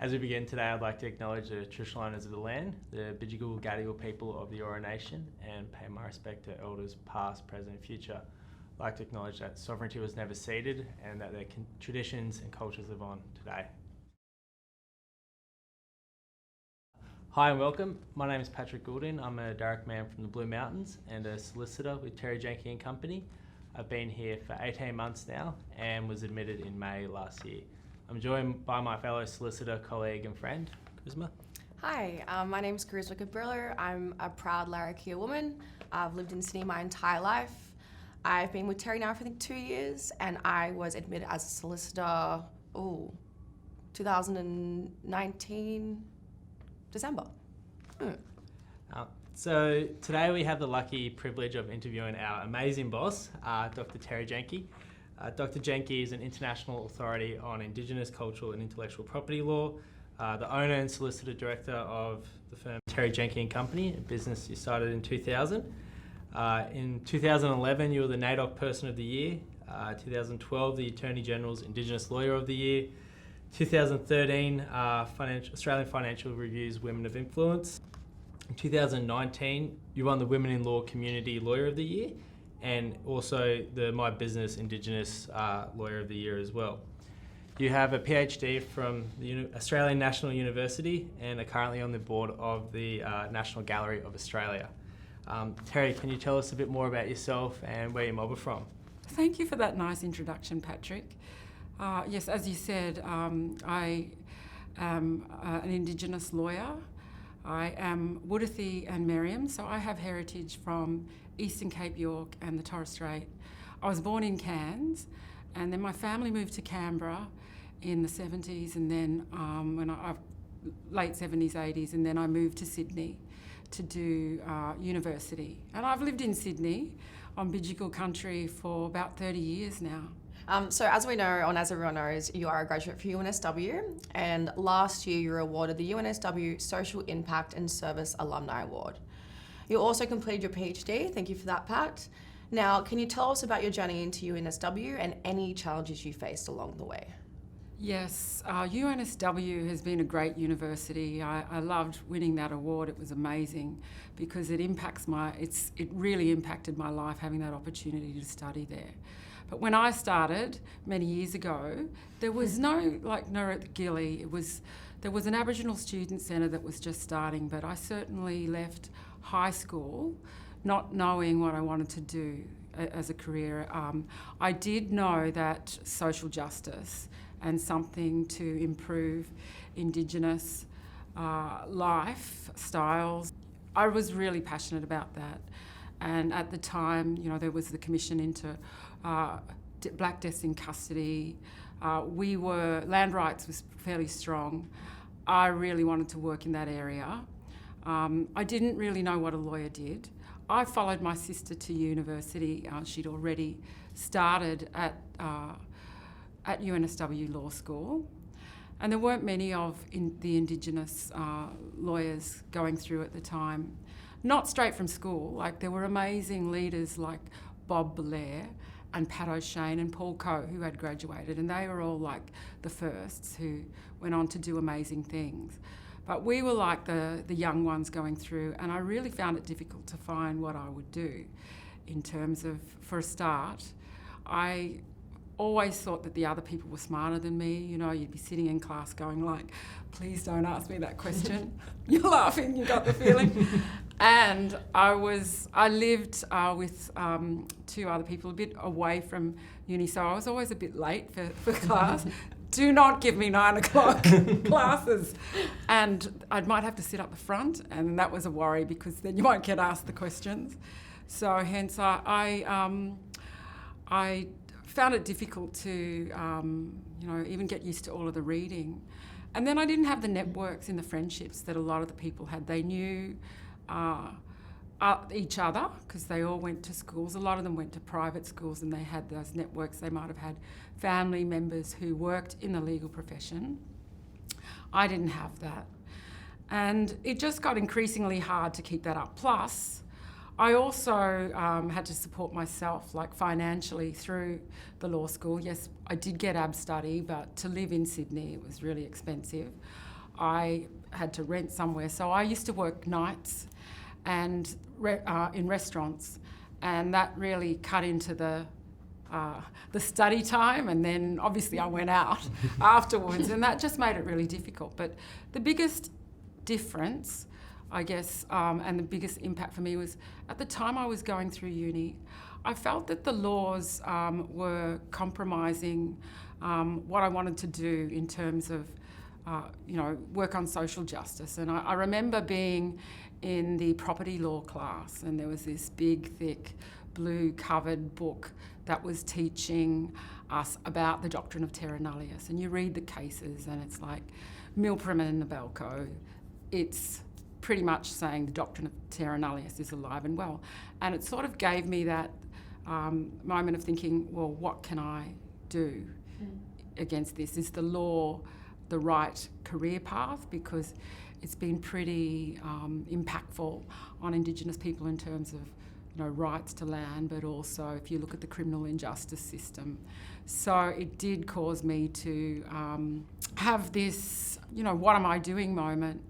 As we begin today, I'd like to acknowledge the traditional owners of the land, the Bidjigal Gadigal people of the Eora Nation, and pay my respect to elders past, present and future. I'd like to acknowledge that sovereignty was never ceded and that their traditions and cultures live on today. Hi and welcome. My name is Patrick Goulding. I'm a direct man from the Blue Mountains and a solicitor with Terry Janke and Company. I've been here for 18 months now and was admitted in May last year. I'm joined by my fellow solicitor, colleague and friend, Charisma. Hi, my name is Charisma Cabrillo. I'm a proud Larrakia woman. I've lived in Sydney my entire life. I've been with Terry now for I think 2 years, and I was admitted as a solicitor, 2019 December. So today we have the lucky privilege of interviewing our amazing boss, Dr. Terry Janke. Dr. Janke is an international authority on Indigenous cultural and intellectual property law, the owner and solicitor director of the firm Terry Janke and Company, a business you started in 2000. In 2011, you were the NAIDOC Person of the Year. 2012, the Attorney General's Indigenous Lawyer of the Year. 2013, Australian Financial Review's Women of Influence. In 2019, you won the Women in Law Community Lawyer of the Year, and also the My Business Indigenous Lawyer of the Year as well. You have a PhD from the Australian National University and are currently on the board of the National Gallery of Australia. Terry, can you tell us a bit more about yourself and where your mob are from? Thank you for that nice introduction, Patrick. Yes, as you said, I am an Indigenous lawyer. I am Wuddathi and Meriam, so I have heritage from Eastern Cape York and the Torres Strait. I was born in Cairns, and then my family moved to Canberra in the 70s, and then late 70s, 80s, and then I moved to Sydney to do university. And I've lived in Sydney on Bidjigal country for about 30 years now. So as we know, and as everyone knows, you are a graduate for UNSW, and last year you were awarded the UNSW Social Impact and Service Alumni Award. You also completed your PhD, thank you for that, Pat. Now, can you tell us about your journey into UNSW and any challenges you faced along the way? Yes, UNSW has been a great university. I loved winning that award. It was amazing because it really impacted my life having that opportunity to study there. But when I started many years ago, there was no Nurut Gilly. There was an Aboriginal Student Centre that was just starting, but I certainly left high school not knowing what I wanted to do as a career. I did know that social justice and something to improve Indigenous lifestyles, I was really passionate about that. And at the time, there was the commission into black deaths in custody. Land rights was fairly strong. I really wanted to work in that area. I didn't really know what a lawyer did. I followed my sister to university. She'd already started at UNSW Law School. And there weren't many of the Indigenous lawyers going through at the time. Not straight from school. There were amazing leaders like Bob Belair and Pat O'Shane and Paul Coe who had graduated, and they were all the firsts who went on to do amazing things. But we were the young ones going through, and I really found it difficult to find what I would do in terms of, for a start, I always thought that the other people were smarter than me. You'd be sitting in class going please don't ask me that question. You're laughing, you got the feeling. And I lived with two other people a bit away from uni, so I was always a bit late for class. Do not give me 9 o'clock classes. And I might have to sit up the front, and that was a worry because then you won't get asked the questions. So hence I found it difficult to even get used to all of the reading. And then I didn't have the networks and the friendships that a lot of the people had. They knew each other because they all went to schools. A lot of them went to private schools and they had those networks. They might have had family members who worked in the legal profession. I didn't have that. And it just got increasingly hard to keep that up. Plus, I also had to support myself, like financially, through the law school. Yes, I did get ab study, but to live in Sydney, it was really expensive. I had to rent somewhere. So I used to work nights and in restaurants, and that really cut into the study time, and then obviously I went out afterwards, and that just made it really difficult. But the biggest difference, I guess, and the biggest impact for me was at the time I was going through uni, I felt that the laws were compromising what I wanted to do in terms of, work on social justice. And I remember being in the property law class, and there was this big, thick, blue covered book that was teaching us about the doctrine of terra nullius. And you read the cases, and it's like Milgram and Nabelco. It's pretty much saying the doctrine of terra nullius is alive and well. And it sort of gave me that moment of thinking, well, what can I do against this? Is the law the right career path? Because it's been pretty impactful on Indigenous people in terms of rights to land, but also if you look at the criminal injustice system. So it did cause me to have this, what am I doing moment.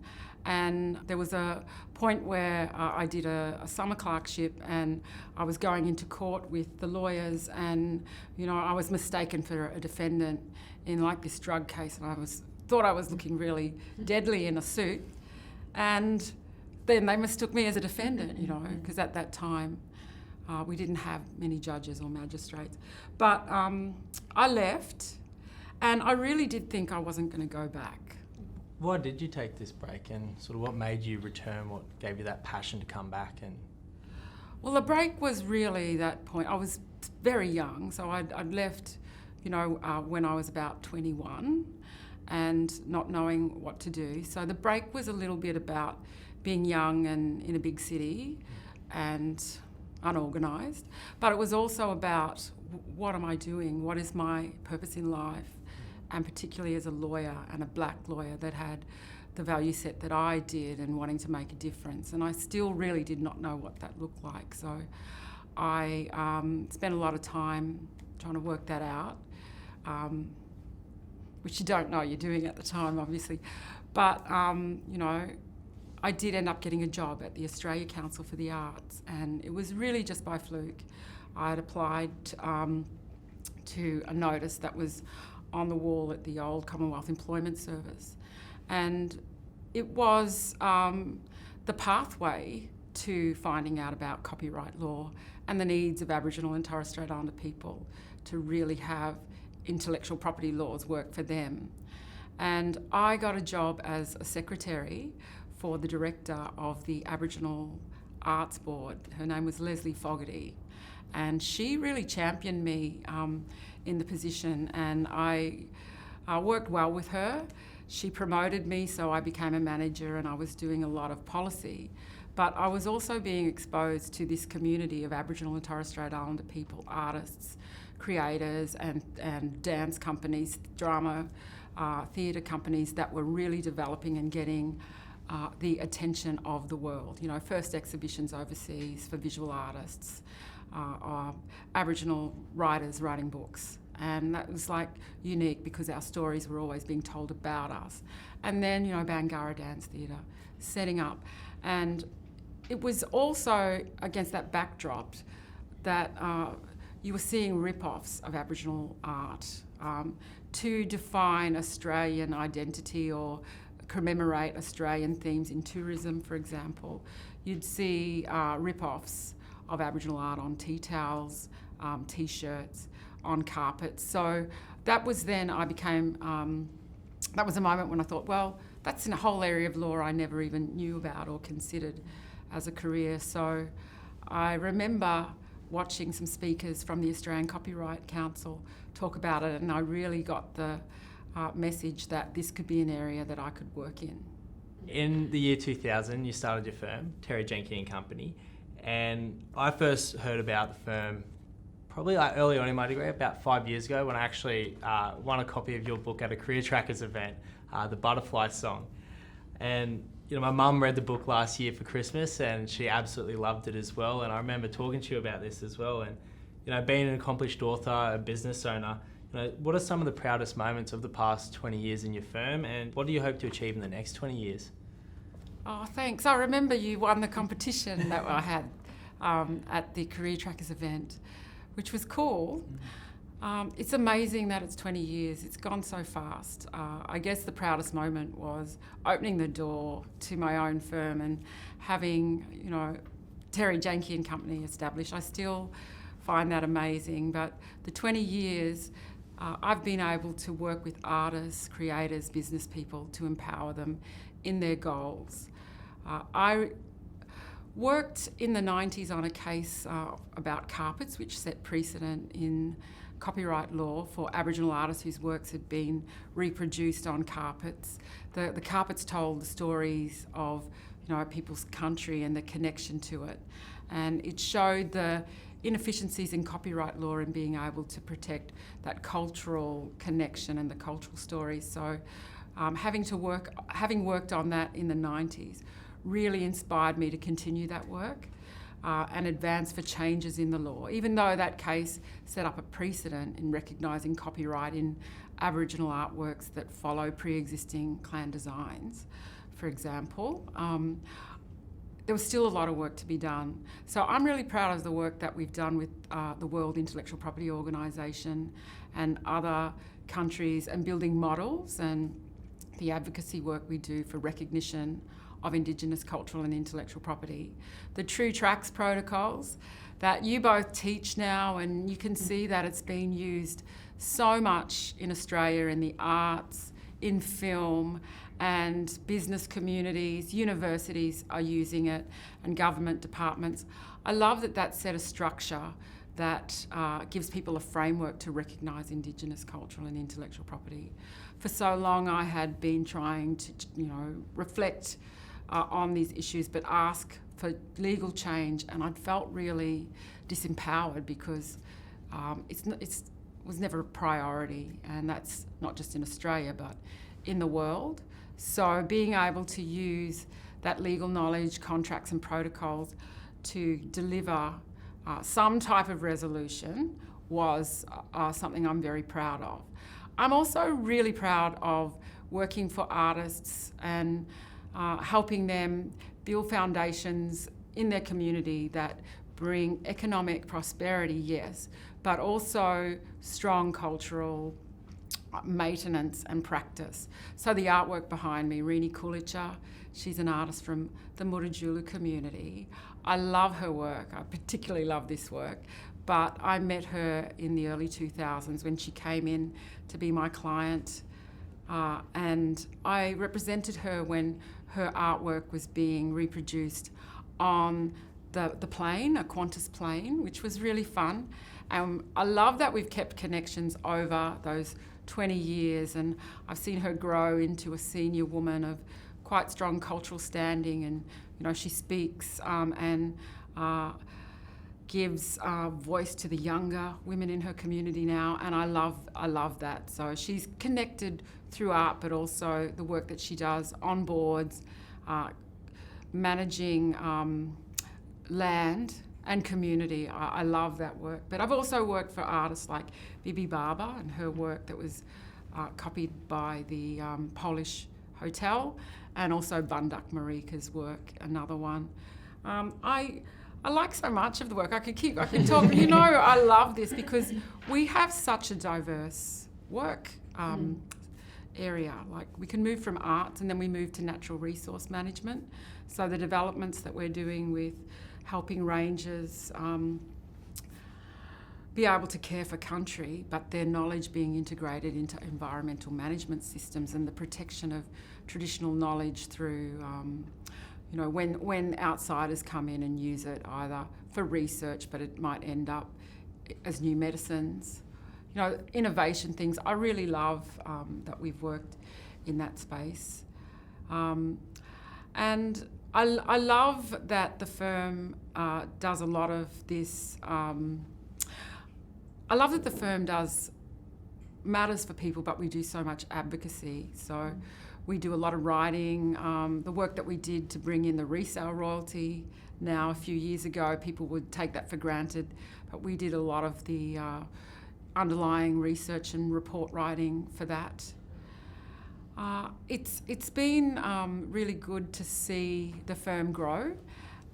And there was a point where I did a summer clerkship, and I was going into court with the lawyers, and I was mistaken for a defendant in like this drug case, and I thought I was looking really deadly in a suit, and then they mistook me as a defendant, because at that time we didn't have many judges or magistrates. But I left, and I really did think I wasn't going to go back. Why did you take this break, and sort of what made you return? What gave you that passion to come back? And well, the break was really that point. I was very young, so I'd left, when I was about 21, and not knowing what to do. So the break was a little bit about being young and in a big city and unorganised, but it was also about what am I doing? What is my purpose in life? And particularly as a lawyer, and a black lawyer that had the value set that I did and wanting to make a difference. And I still really did not know what that looked like. So I spent a lot of time trying to work that out, which you don't know you're doing at the time, obviously. But, I did end up getting a job at the Australia Council for the Arts, and it was really just by fluke. I had applied to a notice that was on the wall at the old Commonwealth Employment Service, and it was the pathway to finding out about copyright law and the needs of Aboriginal and Torres Strait Islander people to really have intellectual property laws work for them. And I got a job as a secretary for the director of the Aboriginal Arts Board. Her name was Leslie Fogarty, and she really championed me in the position, and I worked well with her. She promoted me, so I became a manager, and I was doing a lot of policy. But I was also being exposed to this community of Aboriginal and Torres Strait Islander people, artists, creators, and dance companies, drama, theatre companies that were really developing and getting the attention of the world. First exhibitions overseas for visual artists, Aboriginal writers writing books. And that was unique because our stories were always being told about us. And then, Bangarra Dance Theatre setting up. And it was also against that backdrop that you were seeing rip-offs of Aboriginal art to define Australian identity or commemorate Australian themes in tourism, for example. You'd see rip-offs of Aboriginal art on tea towels, T-shirts, on carpets. So that was then I became, that was a moment when I thought, well, that's in a whole area of law I never even knew about or considered as a career. So I remember watching some speakers from the Australian Copyright Council talk about it, and I really got the message that this could be an area that I could work in. in the year 2000, you started your firm, Terry Jenke and Company, and I first heard about the firm probably early on in my degree, about 5 years ago, when I actually won a copy of your book at a Career Trackers event, The Butterfly Song. And my mum read the book last year for Christmas, and she absolutely loved it as well. And I remember talking to you about this as well. And being an accomplished author, a business owner, What are some of the proudest moments of the past 20 years in your firm, and what do you hope to achieve in the next 20 years? Oh, thanks. I remember you won the competition that I had at the Career Trackers event, which was cool. It's amazing that it's 20 years. It's gone so fast. I guess the proudest moment was opening the door to my own firm and having, Terry Janke and Company established. I still find that amazing. But the 20 years, I've been able to work with artists, creators, business people to empower them in their goals. I worked in the 90s on a case about carpets, which set precedent in copyright law for Aboriginal artists whose works had been reproduced on carpets. The carpets told the stories of people's country and the connection to it, and it showed the inefficiencies in copyright law in being able to protect that cultural connection and the cultural stories. So having worked on that in the 90s really inspired me to continue that work and advance for changes in the law, even though that case set up a precedent in recognising copyright in Aboriginal artworks that follow pre-existing clan designs, for example. There was still a lot of work to be done. So I'm really proud of the work that we've done with the World Intellectual Property Organisation and other countries, and building models and the advocacy work we do for recognition of Indigenous cultural and intellectual property. The True Tracks protocols that you both teach now, and you can see that it's been used so much in Australia in the arts, in film, and business communities, universities are using it, and government departments. I love that set a structure that gives people a framework to recognise Indigenous cultural and intellectual property. For so long I had been trying to, reflect on these issues, but ask for legal change, and I'd felt really disempowered because it was never a priority, and that's not just in Australia but in the world. So being able to use that legal knowledge, contracts and protocols to deliver some type of resolution was something I'm very proud of. I'm also really proud of working for artists and helping them build foundations in their community that bring economic prosperity, yes, but also strong cultural maintenance and practice. So the artwork behind me, Rini Kulicha, she's an artist from the Murrujulu community. I love her work. I particularly love this work. But I met her in the early 2000s when she came in to be my client. And I represented her when her artwork was being reproduced on the plane, a Qantas plane, which was really fun. I love that we've kept connections over those 20 years, and I've seen her grow into a senior woman of quite strong cultural standing, and she speaks and gives voice to the younger women in her community now, and I love that. So she's connected through art, but also the work that she does on boards, managing land and community. I love that work. But I've also worked for artists like Bibi Barber and her work that was copied by the Polish Hotel, and also Bundak Marika's work, another one. I like so much of the work. I could talk. I love this because we have such a diverse work area. Like, we can move from art and then we move to natural resource management. So the developments that we're doing with helping rangers be able to care for country, but their knowledge being integrated into environmental management systems, and the protection of traditional knowledge through when outsiders come in and use it either for research, but it might end up as new medicines, innovation things. I really love that we've worked in that space. And I love that the firm does a lot of this. I love that the firm does matters for people, but we do so much advocacy. So we do a lot of writing. The work that we did to bring in the resale royalty now a few years ago, people would take that for granted, but we did a lot of the underlying research and report writing for that. It's been really good to see the firm grow,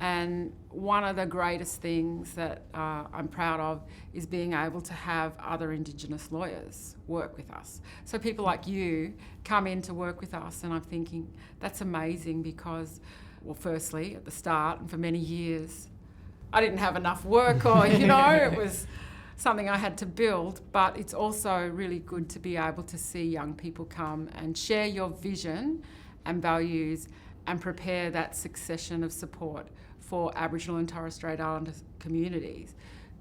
and one of the greatest things that I'm proud of is being able to have other Indigenous lawyers work with us. So people like you come in to work with us, and I'm thinking that's amazing because, well, firstly, at the start and for many years, I didn't have enough work, or, you know, it was something I had to build, but it's also really good to be able to see young people come and share your vision and values and prepare that succession of support for Aboriginal and Torres Strait Islander communities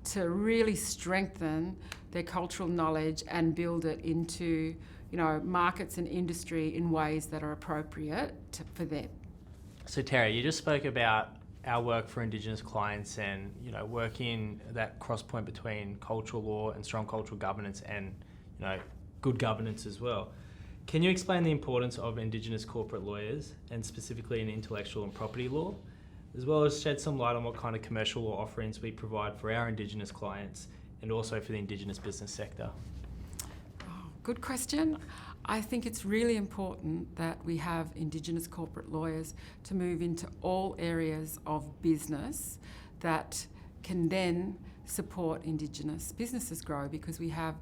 to really strengthen their cultural knowledge and build it into, you know, markets and industry in ways that are appropriate for them. So Terry, you just spoke about our work for Indigenous clients and, you know, working that cross point between cultural law and strong cultural governance and, you know, good governance as well. Can you explain the importance of Indigenous corporate lawyers and specifically in intellectual and property law, as well as shed some light on what kind of commercial law offerings we provide for our Indigenous clients and also for the Indigenous business sector? Oh, good question. I think it's really important that we have Indigenous corporate lawyers to move into all areas of business that can then support Indigenous businesses grow, because we have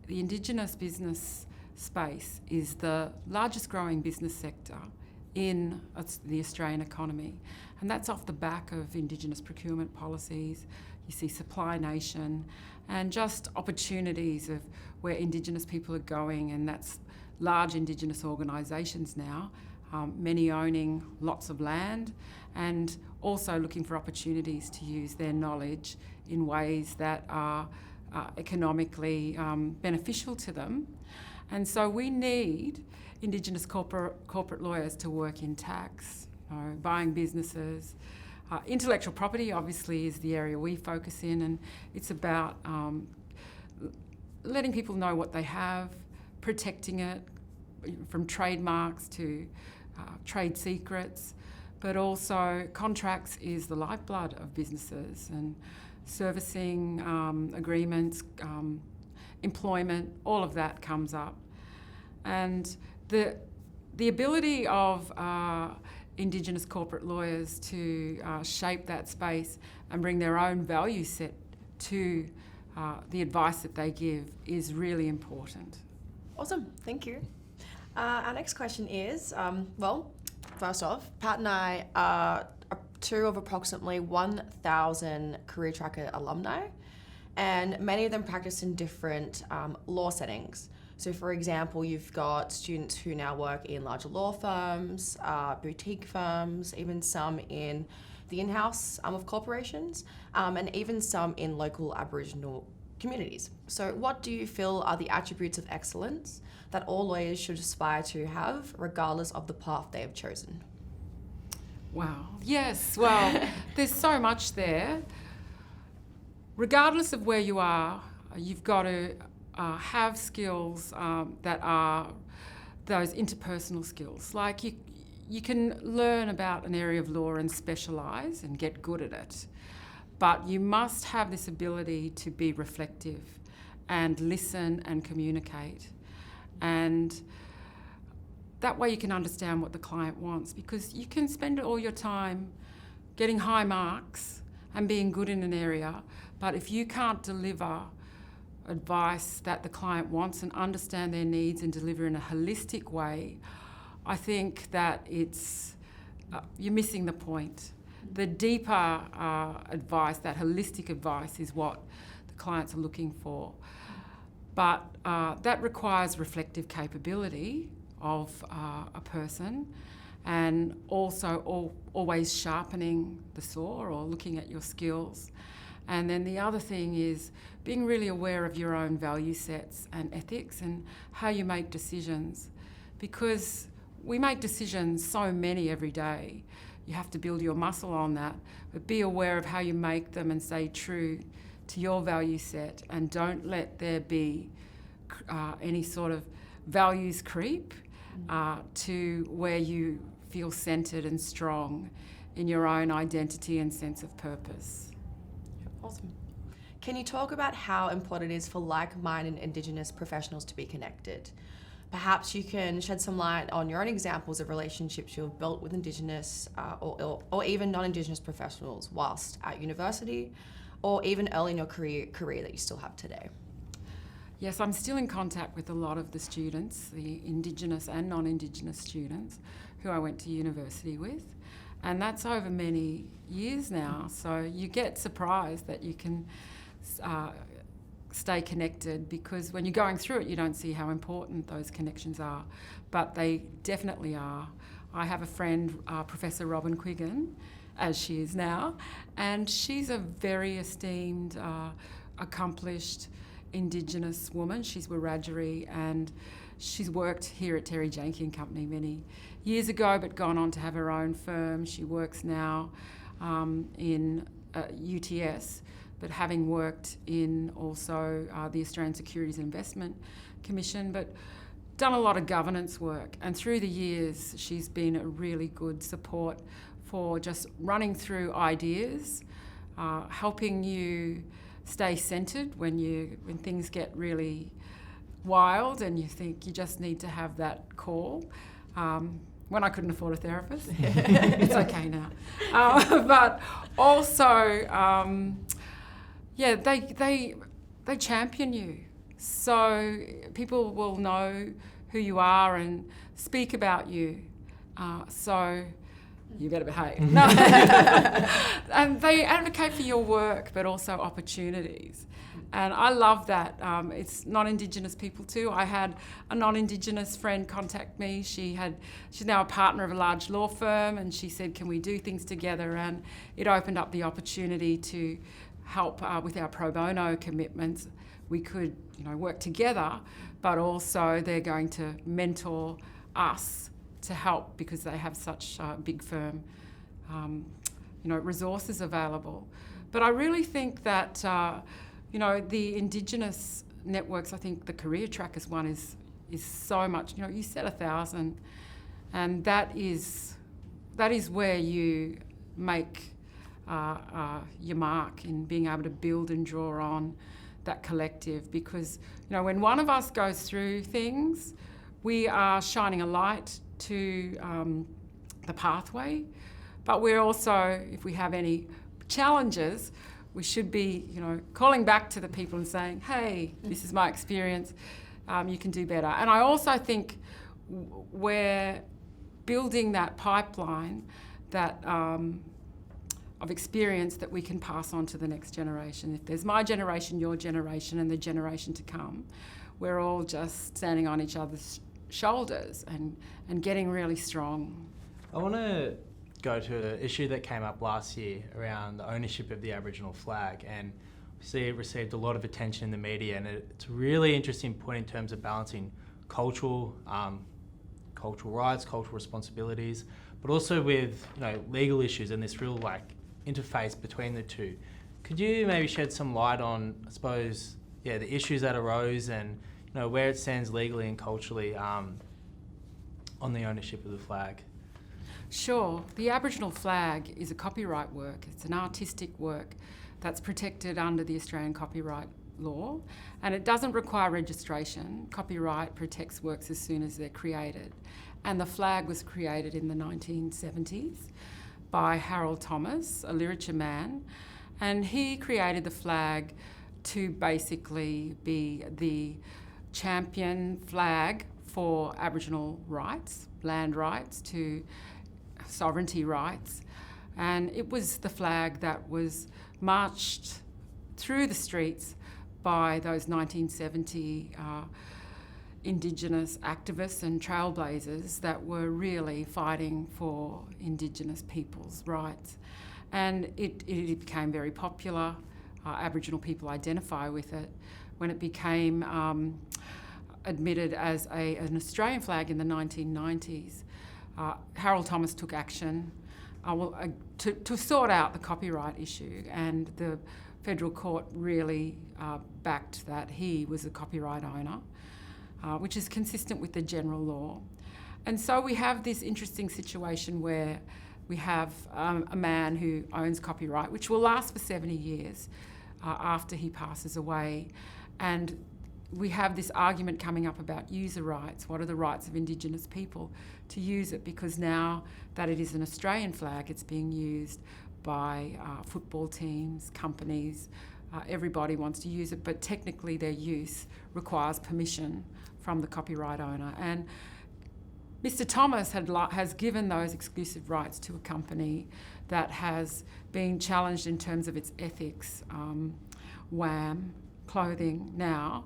the Indigenous business space is the largest growing business sector in the Australian economy, and that's off the back of Indigenous procurement policies. You see Supply Nation and just opportunities of where Indigenous people are going, and that's large Indigenous organisations now, many owning lots of land and also looking for opportunities to use their knowledge in ways that are economically beneficial to them. And so we need Indigenous corporate lawyers to work in tax, you know, buying businesses. Intellectual property obviously is the area we focus in, and it's about letting people know what they have, protecting it from trademarks to trade secrets, but also contracts is the lifeblood of businesses, and servicing agreements, employment, all of that comes up. And the ability of Indigenous corporate lawyers to shape that space and bring their own value set to the advice that they give is really important. Awesome, thank you. Our next question is, well, first off, Pat and I are two of approximately 1,000 Career Tracker alumni, and many of them practice in different law settings. So for example, you've got students who now work in larger law firms, boutique firms, even some in the in-house of corporations, and even some in local Aboriginal communities. So what do you feel are the attributes of excellence that all lawyers should aspire to have, regardless of the path they have chosen? Wow. Yes, well, there's so much there. Regardless of where you are, you've got to have skills that are those interpersonal skills. Like you can learn about an area of law and specialise and get good at it, but you must have this ability to be reflective and listen and communicate. And that way you can understand what the client wants, because you can spend all your time getting high marks and being good in an area, but if you can't deliver advice that the client wants and understand their needs and deliver in a holistic way, I think that it's you're missing the point. The deeper advice, that holistic advice, is what the clients are looking for. But that requires reflective capability of a person, and also always sharpening the saw or looking at your skills. And then the other thing is being really aware of your own value sets and ethics and how you make decisions, because we make decisions, so many every day. You have to build your muscle on that, but be aware of how you make them and stay true to your value set, and don't let there be any sort of values creep to where you feel centred and strong in your own identity and sense of purpose. Awesome. Can you talk about how important it is for like-minded Indigenous professionals to be connected? Perhaps you can shed some light on your own examples of relationships you've built with Indigenous or even non-Indigenous professionals whilst at university or even early in your career that you still have today. Yes, I'm still in contact with a lot of the students, the Indigenous and non-Indigenous students who I went to university with. And that's over many years now. So you get surprised that you can stay connected, because when you're going through it, you don't see how important those connections are. But they definitely are. I have a friend, Professor Robin Quiggin, as she is now, and she's a very esteemed, accomplished Indigenous woman. She's Wiradjuri, and she's worked here at Terry Janke and Company many years ago, but gone on to have her own firm. She works now in UTS, but having worked in also the Australian Securities and Investment Commission, but done a lot of governance work. And through the years, she's been a really good support for just running through ideas, helping you stay centred when things get really wild and you think you just need to have that call. When I couldn't afford a therapist, it's okay now. But also, they champion you. So people will know who you are and speak about you. So you better behave. No. And they advocate for your work, but also opportunities. And I love that. It's non-Indigenous people too. I had a non-Indigenous friend contact me. She's now a partner of a large law firm, and she said, can we do things together? And it opened up the opportunity to help with our pro bono commitments. We could, work together, but also they're going to mentor us to help because they have such a big firm, resources available. But I really think that, the Indigenous networks, I think the Career Trackers one is so much, you said 1,000, and that is where you make your mark in being able to build and draw on that collective, because when one of us goes through things, we are shining a light to the pathway, but we're also, if we have any challenges, we should be calling back to the people and saying, hey, this is my experience, you can do better. And I also think we're building that pipeline that of experience that we can pass on to the next generation. If there's my generation, your generation, and the generation to come, we're all just standing on each other's shoulders and getting really strong. I want to go to an issue that came up last year around the ownership of the Aboriginal flag, and we see it received a lot of attention in the media, and it's a really interesting point in terms of balancing cultural rights, cultural responsibilities, but also with legal issues and this real interface between the two. Could you maybe shed some light on, I suppose, the issues that arose and where it stands legally and culturally on the ownership of the flag? Sure. The Aboriginal flag is a copyright work. It's an artistic work that's protected under the Australian copyright law, and it doesn't require registration. Copyright protects works as soon as they're created. And the flag was created in the 1970s by Harold Thomas, a literature man, and he created the flag to basically be the champion flag for Aboriginal rights, land rights, to sovereignty rights. And it was the flag that was marched through the streets by those 1970 Indigenous activists and trailblazers that were really fighting for Indigenous people's rights. And it became very popular. Aboriginal people identify with it. When it became admitted as an Australian flag in the 1990s, Harold Thomas took action to sort out the copyright issue, and the federal court really backed that he was a copyright owner, which is consistent with the general law. And so we have this interesting situation where we have a man who owns copyright, which will last for 70 years. after he passes away. And we have this argument coming up about user rights. What are the rights of Indigenous people to use it? Because now that it is an Australian flag, it's being used by football teams, companies. Everybody wants to use it, but technically their use requires permission from the copyright owner. And Mr. Thomas has given those exclusive rights to a company that has been challenged in terms of its ethics. WAM Clothing now,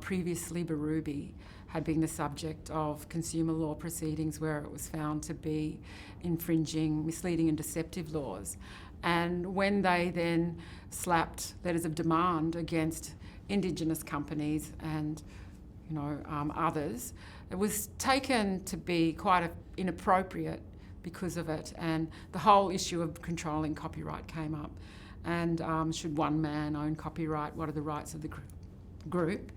previously Barubi, had been the subject of consumer law proceedings where it was found to be infringing misleading and deceptive laws. And when they then slapped letters of demand against Indigenous companies and others, it was taken to be quite inappropriate because of it, and the whole issue of controlling copyright came up. And should one man own copyright? What are the rights of the group?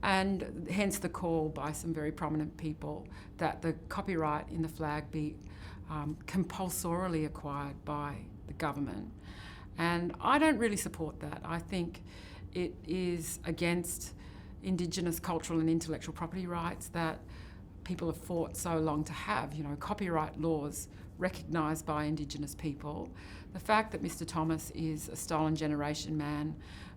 And hence the call by some very prominent people that the copyright in the flag be compulsorily acquired by the government. And I don't really support that. I think it is against Indigenous cultural and intellectual property rights that people have fought so long to have, copyright laws recognised by Indigenous people. The fact that Mr. Thomas is a stolen generation man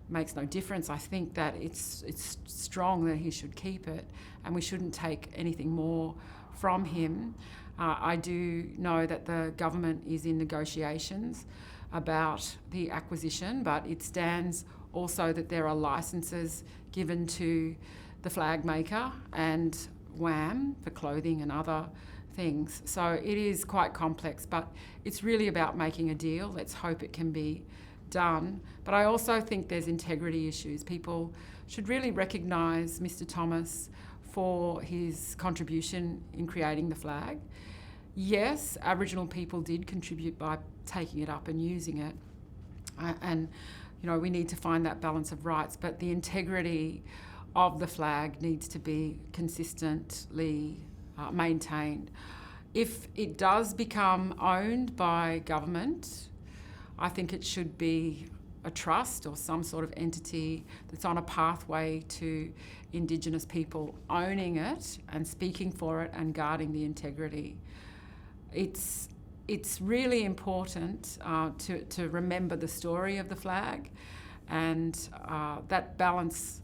makes no difference. I think that it's strong that he should keep it, and we shouldn't take anything more from him. I do know that the government is in negotiations about the acquisition, but it stands also that there are licences given to the flag maker and WAM for clothing and other things. So it is quite complex, but it's really about making a deal. Let's hope it can be done. But I also think there's integrity issues. People should really recognise Mr. Thomas for his contribution in creating the flag. Yes, Aboriginal people did contribute by taking it up and using it. And we need to find that balance of rights, but the integrity of the flag needs to be consistently maintained. If it does become owned by government, I think it should be a trust or some sort of entity that's on a pathway to Indigenous people owning it and speaking for it and guarding the integrity. It's really important to remember the story of the flag, and that balance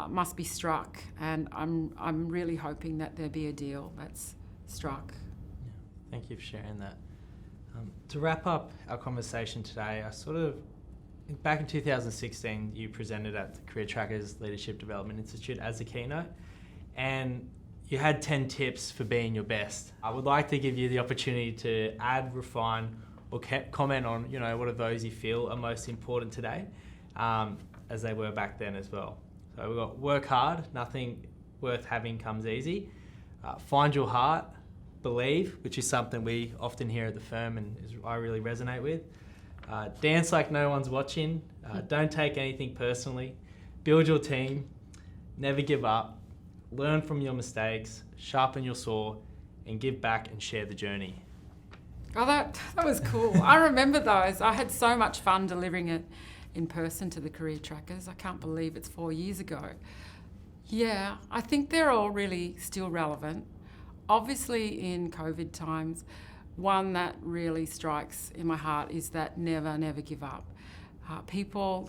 must be struck, and I'm really hoping that there be a deal that's struck. Yeah. Thank you for sharing that. To wrap up our conversation today, back in 2016, you presented at the Career Trackers Leadership Development Institute as a keynote, and you had 10 tips for being your best. I would like to give you the opportunity to add, refine, or comment on, what are those you feel are most important today, as they were back then as well. So we've got work hard, nothing worth having comes easy. Find your heart, believe, which is something we often hear at the firm and I really resonate with. Dance like no one's watching. Don't take anything personally. Build your team. Never give up. Learn from your mistakes. Sharpen your saw, and give back and share the journey. Oh, that was cool. I remember those. I had so much fun delivering it in person to the Career Trackers. I can't believe it's 4 years ago. Yeah, I think they're all really still relevant. Obviously, in COVID times, one that really strikes in my heart is that never give up.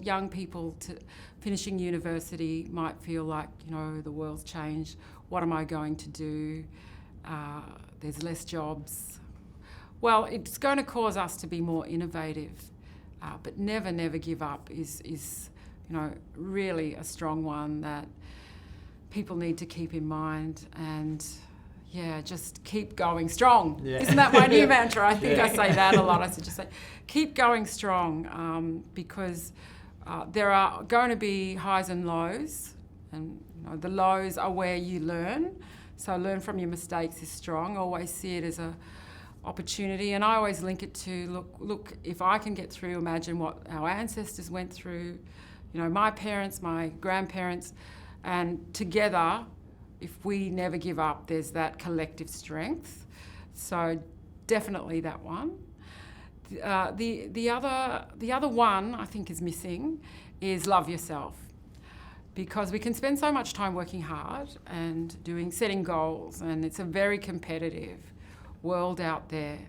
Young people finishing university might feel like, the world's changed. What am I going to do? There's less jobs. Well, it's going to cause us to be more innovative, but never give up is really a strong one that people need to keep in mind, and just keep going strong. Yeah. Isn't that my new mantra? I think I say that a lot. I just say, keep going strong, because there are going to be highs and lows, and the lows are where you learn. So learn from your mistakes is strong. Always see it as a opportunity, and I always link it to look. If I can get through, imagine what our ancestors went through. My parents, my grandparents, and together, if we never give up, there's that collective strength. So definitely that one. The other one I think is missing is love yourself, because we can spend so much time working hard and setting goals, and it's a very competitive world out there.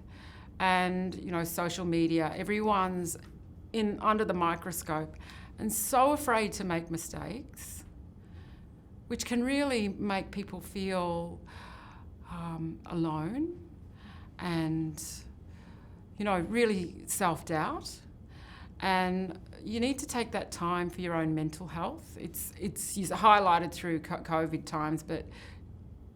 And social media, everyone's under the microscope and so afraid to make mistakes, which can really make people feel alone and really self-doubt. And you need to take that time for your own mental health. It's highlighted through COVID times, but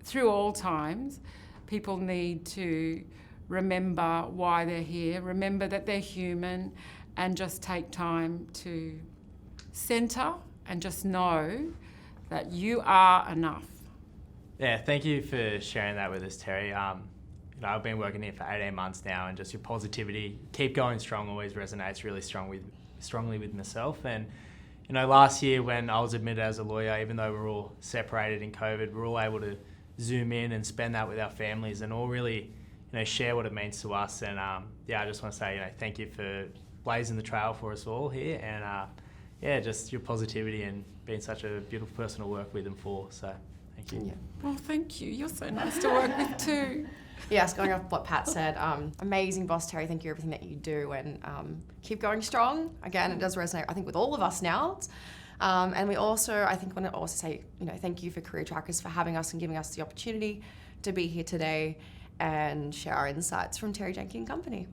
through all times, people need to remember why they're here, remember that they're human, and just take time to centre and just know that you are enough. Yeah, thank you for sharing that with us, Terry. I've been working here for 18 months now, and just your positivity, keep going strong, always resonates really strongly with myself. And last year when I was admitted as a lawyer, even though we're all separated in COVID, we're all able to Zoom in and spend that with our families and all really share what it means to us. And I just want to say thank you for blazing the trail for us all here, and just your positivity and being such a beautiful person to work with and for. So thank you. Yeah. Well, thank you. You're so nice to work with too. Yes, going off what Pat said, amazing boss, Terry. Thank you for everything that you do, and keep going strong. Again, it does resonate, I think, with all of us now. And we also, I think, want to also say, thank you for Career Trackers for having us and giving us the opportunity to be here today and share our insights from Terry Jenky and Company.